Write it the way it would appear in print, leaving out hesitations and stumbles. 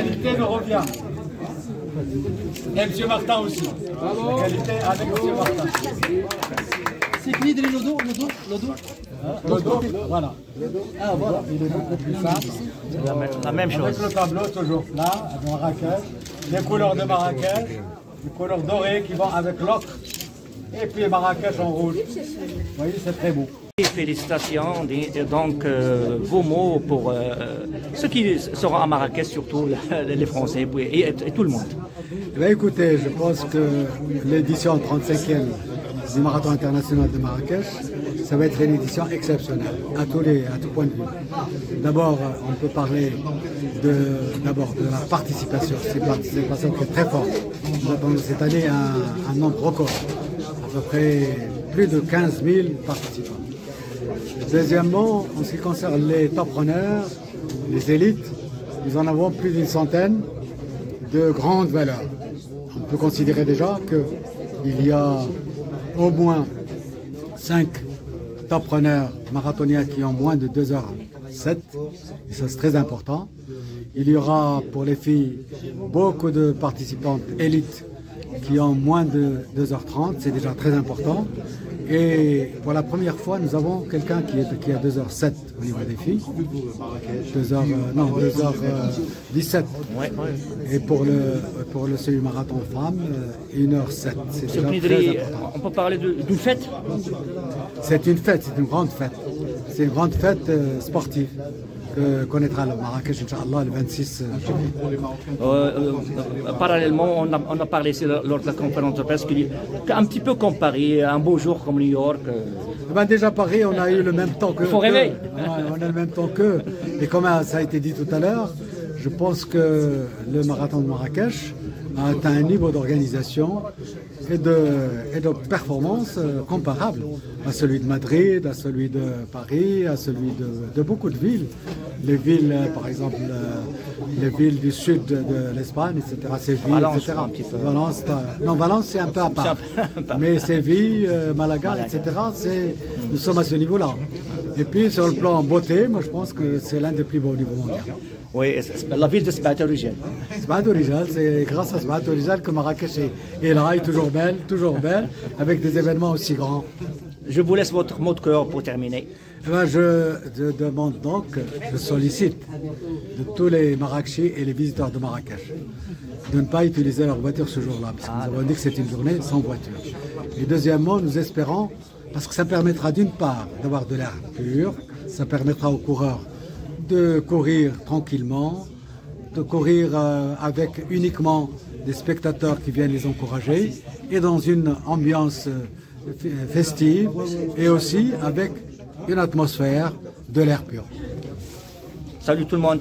qualité me revient. Et M. Martin aussi. La qualité avec M. Martin. C'est qui de l'odo? L'odo, voilà. Ah voilà, il est beaucoup plus simple. La même chose. Avec le tableau toujours plat, à Marrakech. Les couleurs de Marrakech, les couleurs dorées qui vont avec l'ocre. Et puis Marrakech en rouge. Vous voyez, c'est très beau. Félicitations, donc vos mots pour ceux qui seront à Marrakech, surtout les Français et tout le monde. Eh bien, écoutez, je pense que l'édition 35e du Marathon international de Marrakech, ça va être une édition exceptionnelle à tout point de vue. D'abord, on peut parler de la participation. C'est une participation qui est très forte. Nous attendons cette année un nombre record, à peu près plus de 15 000 participants. Deuxièmement, en ce qui concerne les top runners, les élites, nous en avons plus d'une centaine de grandes valeurs. On peut considérer déjà qu'il y a au moins 5 top runners marathoniens qui ont moins de 2h07, et ça c'est très important. Il y aura pour les filles beaucoup de participantes élites qui ont moins de 2h30, c'est déjà très important. Et pour la première fois, nous avons quelqu'un qui a 2h07 au niveau des filles. 2h17. Et pour le semi-marathon femme, 1h07. C'est déjà très important. On peut parler d'une fête? C'est une fête, c'est une grande fête. C'est une grande fête sportive que connaîtra le Marrakech, Inch'Allah, le 26 juillet. Parallèlement, on a parlé lors de la conférence de presse qu'un petit peu comme Paris, un beau jour comme New York. Ben déjà Paris, on a eu le même temps que... Il faut rêver. On a le même temps qu'eux. Et comme ça a été dit tout à l'heure, je pense que le marathon de Marrakech a atteint un niveau d'organisation et de performance comparable à celui de Madrid, à celui de Paris, à celui de beaucoup de villes. Les villes, par exemple, les villes du sud de l'Espagne, etc. Séville, Valence, etc. un petit peu. Valence, c'est un peu à part. Mais Séville, Malaga, etc. Nous sommes à ce niveau-là. Et puis sur le plan beauté, moi je pense que c'est l'un des plus beaux au niveau mondial. Oui, la ville de Sbat Rijal. Sbat Rijal, c'est grâce à Sbat Rijal que Marrakech est là, est toujours belle, avec des événements aussi grands. Je vous laisse votre mot de cœur pour terminer. Eh bien, je demande donc, je sollicite de tous les Marrakechis et les visiteurs de Marrakech de ne pas utiliser leur voiture ce jour-là, parce que nous avons dit que c'est une journée sans voiture. Et deuxièmement, nous espérons, parce que ça permettra d'une part d'avoir de l'air pur, ça permettra aux coureurs de courir tranquillement, de courir avec uniquement des spectateurs qui viennent les encourager et dans une ambiance festive et aussi avec une atmosphère de l'air pur. Salut tout le monde.